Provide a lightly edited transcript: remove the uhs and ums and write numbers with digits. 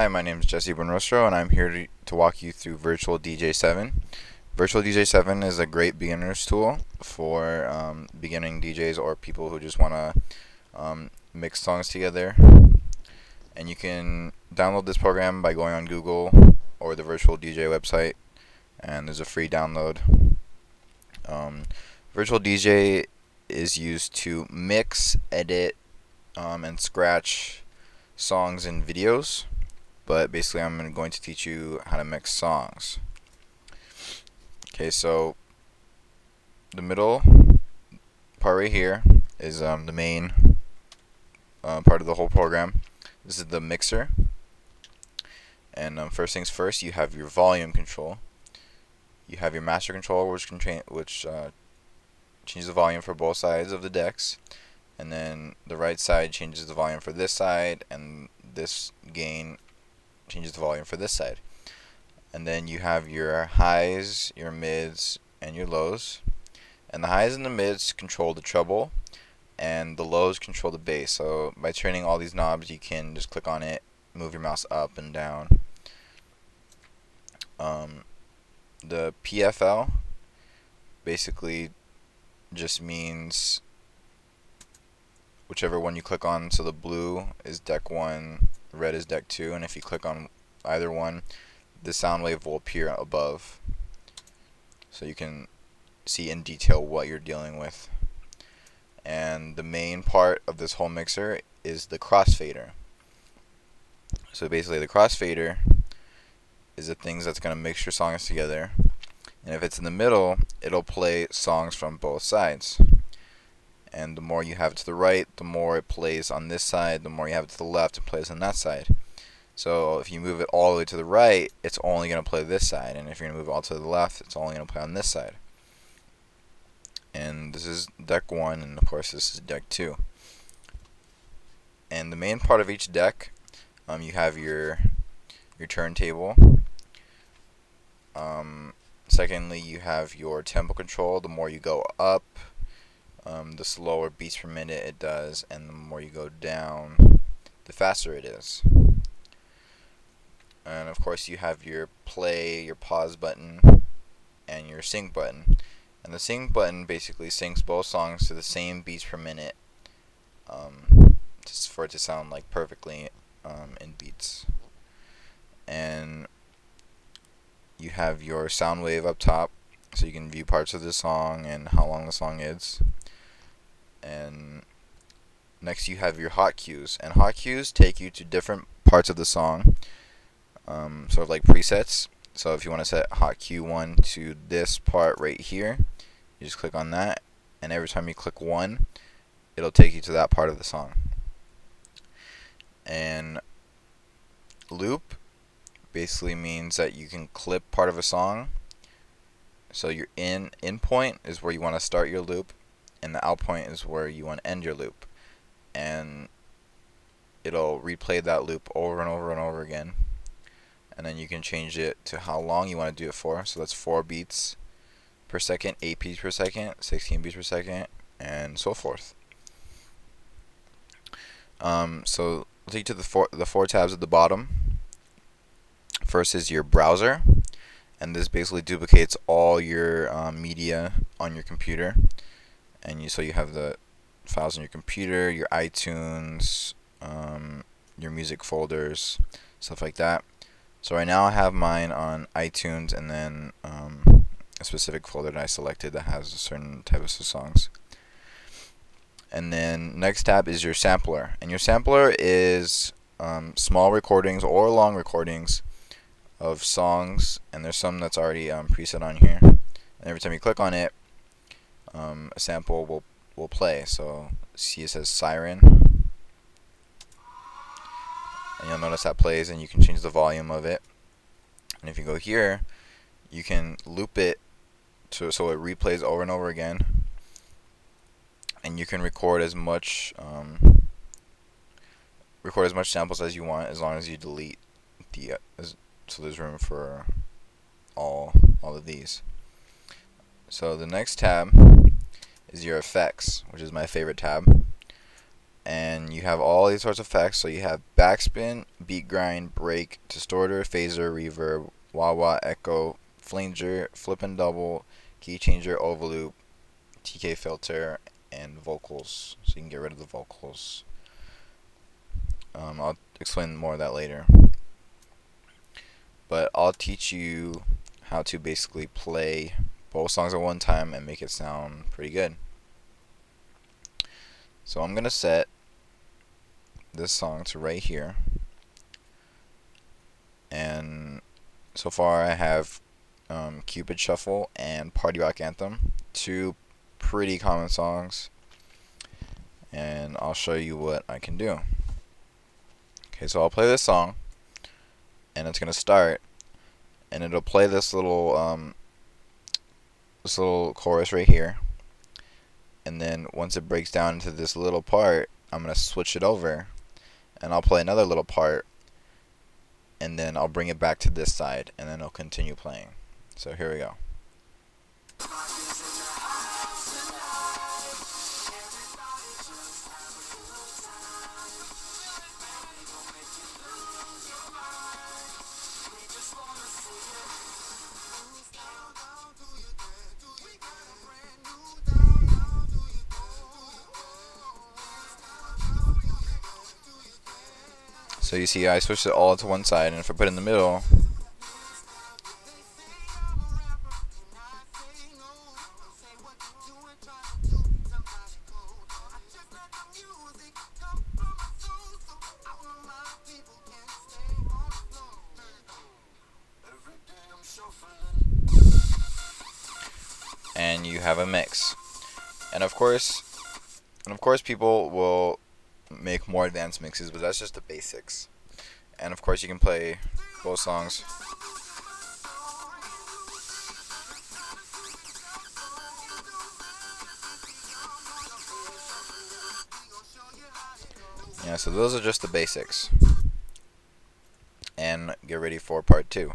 Hi, my name is Jesse Bonrostro, and I'm here to walk you through Virtual DJ 7. Virtual DJ 7 is a great beginner's tool for beginning DJs or people who just want to mix songs together. And you can download this program by going on Google or the Virtual DJ website, and there's a free download. Um, Virtual DJ is used to mix, edit, and scratch songs and videos. But basically I'm going to teach you how to mix songs. Okay, so the middle part right here is the main part of the whole program. This is the mixer. And first things first, you have your volume control. You have your master control, which changes the volume for both sides of the decks. And then the right side changes the volume for this side, and this gain changes the volume for this side. And then you have your highs, your mids, and your lows. And the highs and the mids control the treble, and the lows control the bass. So by turning all these knobs, you can just click on it, move your mouse up and down. The PFL basically just means whichever one you click on. So the blue is deck 1, red is deck 2, and if you click on either one, the sound wave will appear above, so you can see in detail what you're dealing with. And the main part of this whole mixer is the crossfader. So basically the crossfader is the things that's going to mix your songs together, and if it's in the middle, it'll play songs from both sides. And the more you have it to the right, the more it plays on this side. The more you have it to the left, it plays on that side. So if you move it all the way to the right, it's only going to play this side. And if you're going to move it all to the left, it's only going to play on this side. And this is deck 1, and of course this is deck 2. And the main part of each deck, you have your turntable. Secondly, you have your tempo control. The more you go up, the slower beats per minute it does, and the more you go down, the faster it is. And of course you have your play, your pause button, and your sync button. And the sync button basically syncs both songs to the same beats per minute, just for it to sound like perfectly in beats. And you have your sound wave up top, so you can view parts of the song and how long the song is. And next you have your hot cues, and hot cues take you to different parts of the song, sort of like presets. So if you want to set hot cue 1 to this part right here, you just click on that, and every time you click 1, it'll take you to that part of the song. And loop basically means that you can clip part of a song. So your in point is where you want to start your loop, and the out point is where you want to end your loop. And it'll replay that loop over and over and over again. And then you can change it to how long you want to do it for. So that's 4 beats per second, 8 beats per second, 16 beats per second, and so forth. So I'll take you to the four tabs at the bottom. First is your browser, and this basically duplicates all your media on your computer. And so you have the files on your computer, your iTunes, your music folders, stuff like that. So right now I have mine on iTunes, and then a specific folder that I selected that has a certain type of songs. And then next tab is your sampler, and your sampler is small recordings or long recordings of songs, and there's some that's already preset on here. And every time you click on it, a sample will play. So see, it says Siren, and you'll notice that plays, and you can change the volume of it. And if you go here, you can loop it so it replays over and over again, and you can record as much samples as you want, as long as you delete so there's room for all of these. So the next tab is your effects, which is my favorite tab. and you have all these sorts of effects. So you have backspin, beat grind, break, distorter, phaser, reverb, wah wah, echo, flanger, flip and double, key changer, overloop, TK filter, and vocals. So you can get rid of the vocals. I'll explain more of that later. But I'll teach you how to basically play both songs at one time and make it sound pretty good. So I'm going to set this song to right here. And so far I have Cupid Shuffle and Party Rock Anthem, two pretty common songs. And I'll show you what I can do. Okay, so I'll play this song, and it's gonna start, and it'll play this little chorus right here, and then once it breaks down into this little part, I'm gonna switch it over, and I'll play another little part, and then I'll bring it back to this side, and then it'll continue playing. So here we go. So you see I switched it all to one side, and if I put it in the middle, and you have a mix. And of course people will make more advanced mixes, but that's just the basics. And of course you can play both songs. Yeah, so those are just the basics. And get ready for part 2.